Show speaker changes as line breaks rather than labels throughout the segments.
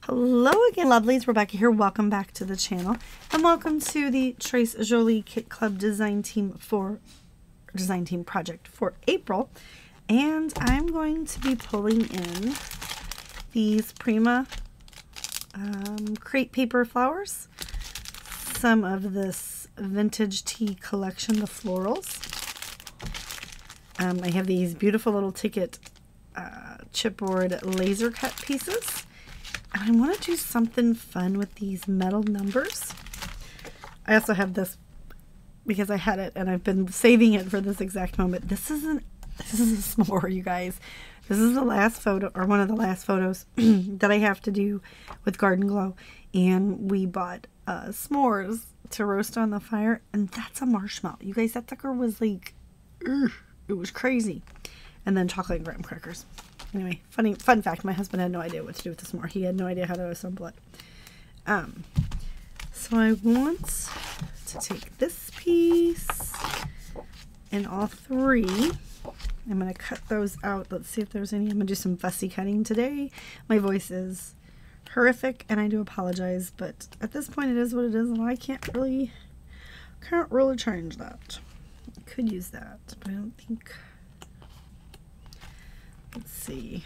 Hello again, lovelies. Rebecca here. Welcome back to the channel, and welcome to the Trace Jolie Kit Club design team project for April. And I'm going to be pulling in these Prima crepe paper flowers, some of this vintage tea collection, the florals. I have these beautiful little ticket chipboard laser cut pieces. And I want to do something fun with these metal numbers. I also have this because I had it and I've been saving it for this exact moment. This is a s'more, you guys. This is the last photo, or one of the last photos that I have to do with Garden Glow. And we bought s'mores to roast on the fire, and that's a marshmallow. You guys, that sucker was like, it was crazy. And then chocolate and graham crackers. Anyway, fun fact, my husband had no idea what to do with the s'more. He had no idea how to assemble it. So I want to take this piece and all three. I'm going to cut those out. Let's see if there's any. I'm going to do some fussy cutting today. My voice is horrific and I do apologize, but at this point it is what it is, and I can't really change that. I could use that, but I don't think. Let's see,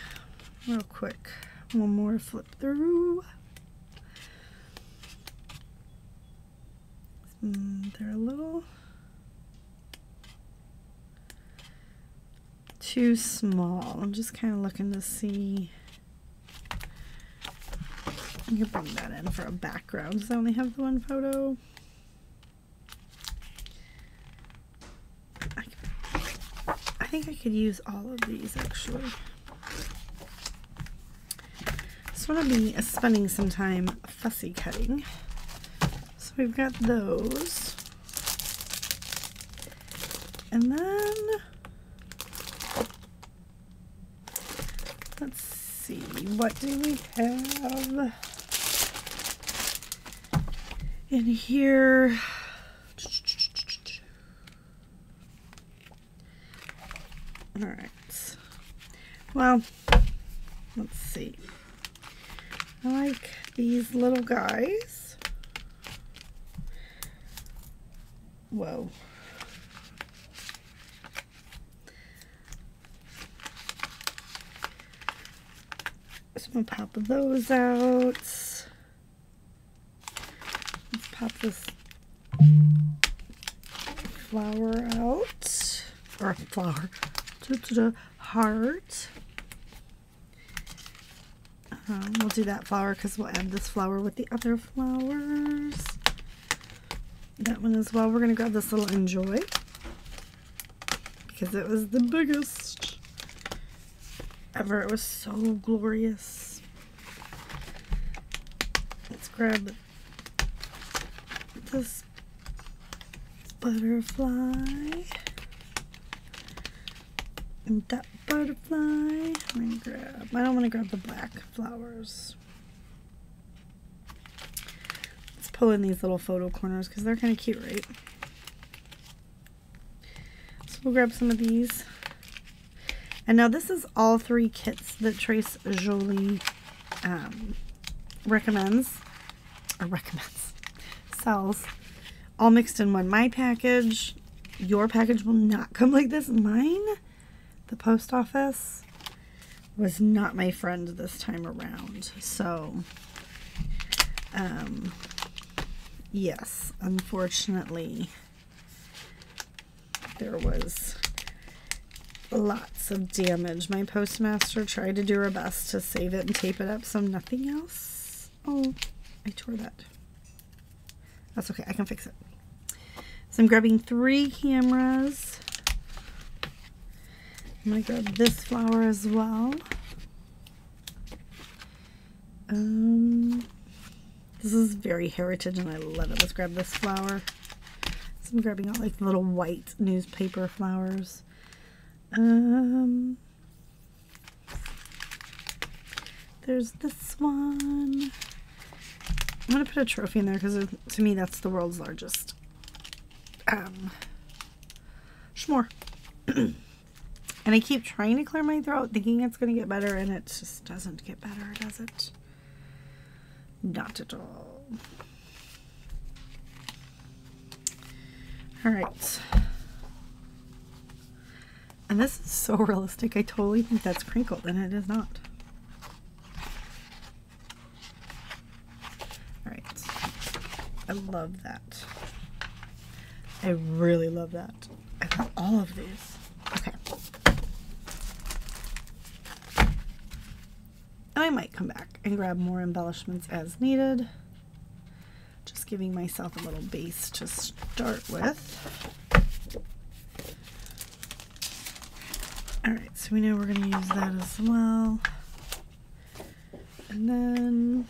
real quick, one more flip through. They're a little too small. I'm just kind of looking to see. I can bring that in for a background because I only have the one photo. I think I could use all of these actually. Just want to be spending some time fussy cutting. So we've got those. And then let's see, what do we have in here? All right. Well, let's see. I like these little guys. Whoa. So I'm going to pop those out. Let's pop this flower out. Or flower. Heart. We'll do that flower because we'll add this flower with the other flowers. That one as well. We're going to grab this little Enjoy because it was the biggest ever. It was so glorious. Let's grab this butterfly. And that butterfly, I'm gonna grab, I don't want to grab the black flowers. Let's pull in these little photo corners because they're kind of cute, right? So we'll grab some of these. And now this is all three kits that Trace Jolie sells, all mixed in one. My package, your package will not come like this. Mine, the post office, was not my friend this time around. So, yes, unfortunately, there was lots of damage. My postmaster tried to do her best to save it and tape it up so nothing else. Oh, I tore that. That's okay, I can fix it. So I'm grabbing 3 cameras. I'm going to grab this flower as well. This is very heritage and I love it. Let's grab this flower. So I'm grabbing all like little white newspaper flowers. There's this one. I'm going to put a trophy in there because to me that's the world's largest s'more. And I keep trying to clear my throat thinking it's going to get better, and it just doesn't get better, does it? Not at all. All right. And this is so realistic. I totally think that's crinkled, and it is not. All right. I love that. I really love that. I love all of these. Okay. And I might come back and grab more embellishments as needed. Just giving myself a little base to start with. All right, so we know we're going to use that as well. And then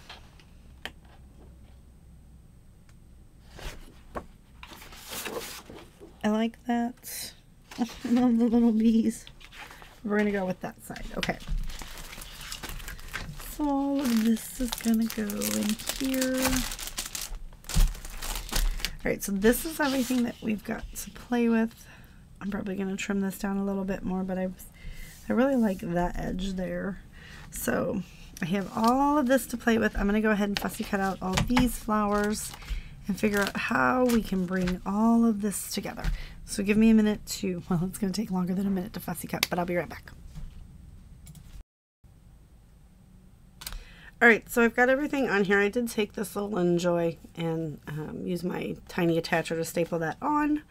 I like that. Oh, I love the little bees. We're going to go with that side. Okay. So all of this is going to go in here. All right, so this is everything that we've got to play with. I'm probably going to trim this down a little bit more, but I really like that edge there. So I have all of this to play with. I'm going to go ahead and fussy cut out all these flowers and figure out how we can bring all of this together. So give me a minute to, well, it's going to take longer than a minute to fussy cut, but I'll be right back. All right, so I've got everything on here. I did take this little Enjoy and use my tiny attacher to staple that on.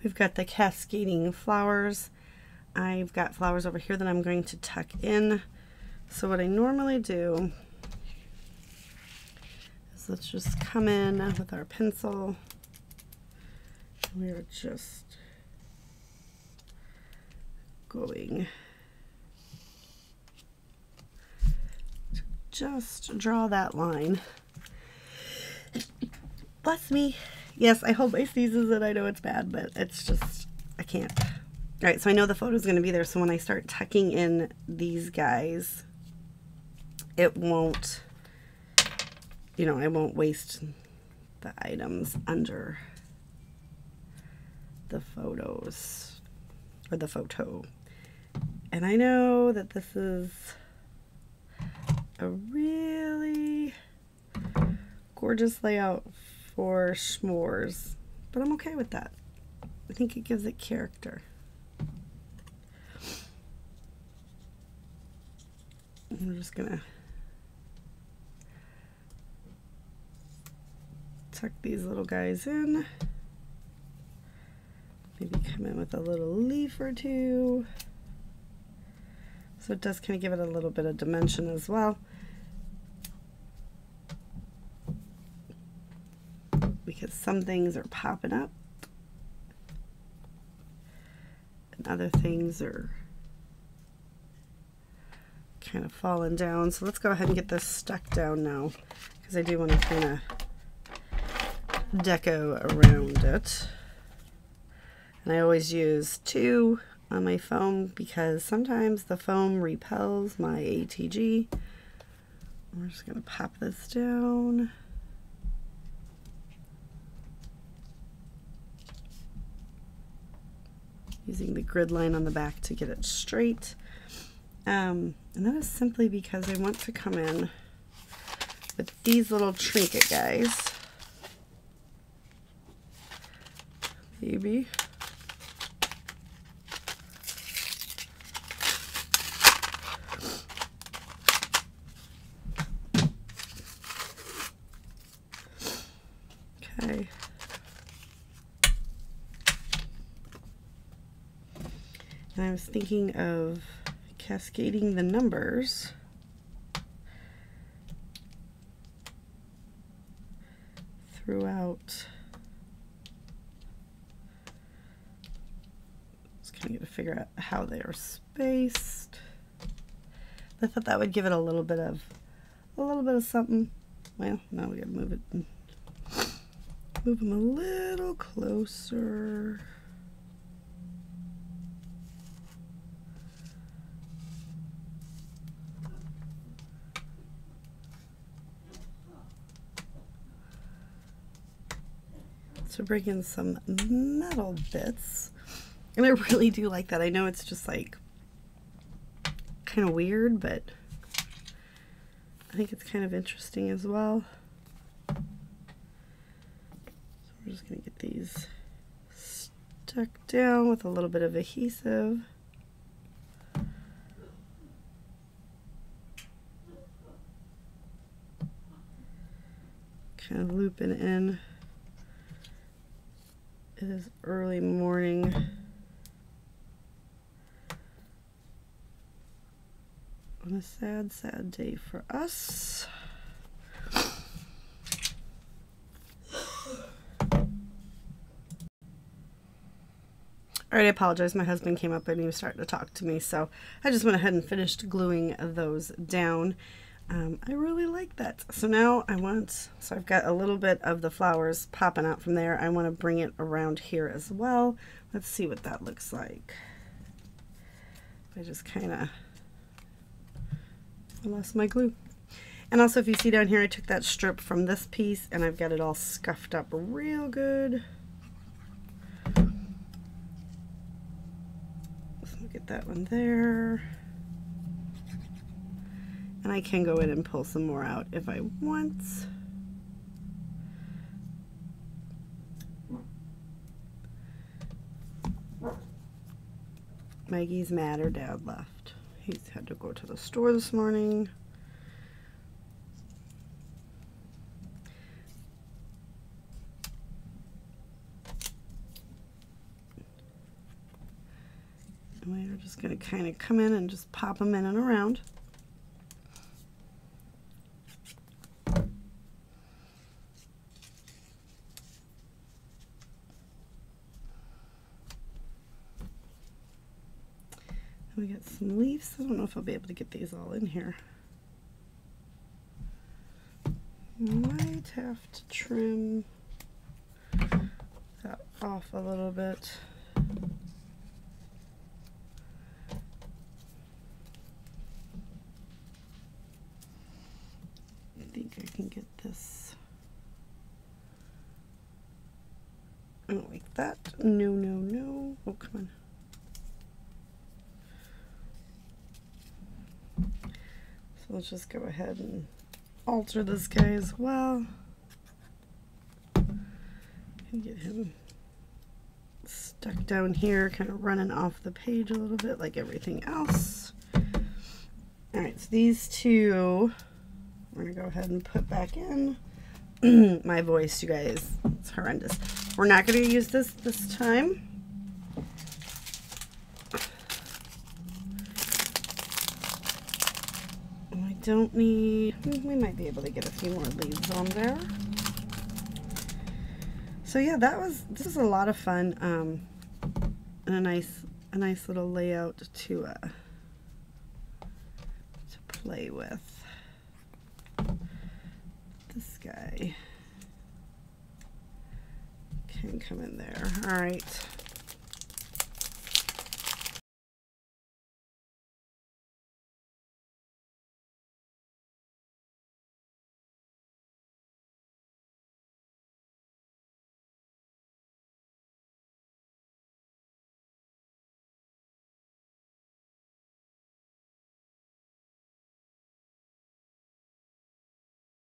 We've got the cascading flowers. I've got flowers over here that I'm going to tuck in. So what I normally do is let's just come in with our pencil. We're just going to just draw that line. Bless me. Yes, I hold my sneezes and I know it's bad, but it's just, I can't. All right, so I know the photo's going to be there, so when I start tucking in these guys, it won't, you know, I won't waste the items under the photos, or the photo. And I know that this is a really gorgeous layout for s'mores, but I'm okay with that. I think it gives it character. I'm just gonna tuck these little guys in. Maybe come in with a little leaf or two. So it does kind of give it a little bit of dimension as well. Because some things are popping up and other things are kind of falling down. So let's go ahead and get this stuck down now, because I do want to kind of deco around it. And I always use 2 on my foam because sometimes the foam repels my ATG. We're just going to pop this down. Using the grid line on the back to get it straight. And that is simply because I want to come in with these little trinket guys. Maybe. Okay. And I was thinking of cascading the numbers throughout. Just kind of got to figure out how they are spaced. I thought that would give it a little bit of something. Well, now we got to move it. Move them a little closer. To bring in some metal bits, and I really do like that. I know it's just like kind of weird, but I think it's kind of interesting as well. So we're just going to get these stuck down with a little bit of adhesive. Kind of looping in. It is early morning. On a sad, sad day for us. All right, I apologize. My husband came up and he was starting to talk to me, so I just went ahead and finished gluing those down. I really like that. So now so I've got a little bit of the flowers popping out from there. I want to bring it around here as well. Let's see what that looks like. I just kind of lost my glue. And also, if you see down here, I took that strip from this piece and I've got it all scuffed up real good. So get that one there. And I can go in and pull some more out if I want. Maggie's mad her dad left. He's had to go to the store this morning. And we're just going to kind of come in and just pop them in and around. We got some leaves. I don't know if I'll be able to get these all in here. Might have to trim that off a little bit. I think I can get this. I don't like that. No, no, no. Oh, come on. So let's just go ahead and alter this guy as well. And get him stuck down here, kind of running off the page a little bit like everything else. Alright, so these two we're going to go ahead and put back in. My voice, you guys, it's horrendous. We're not going to use this time. Don't need, we might be able to get a few more leaves on there. So yeah, this is a lot of fun, and a nice little layout to play with. This guy can come in there. All right.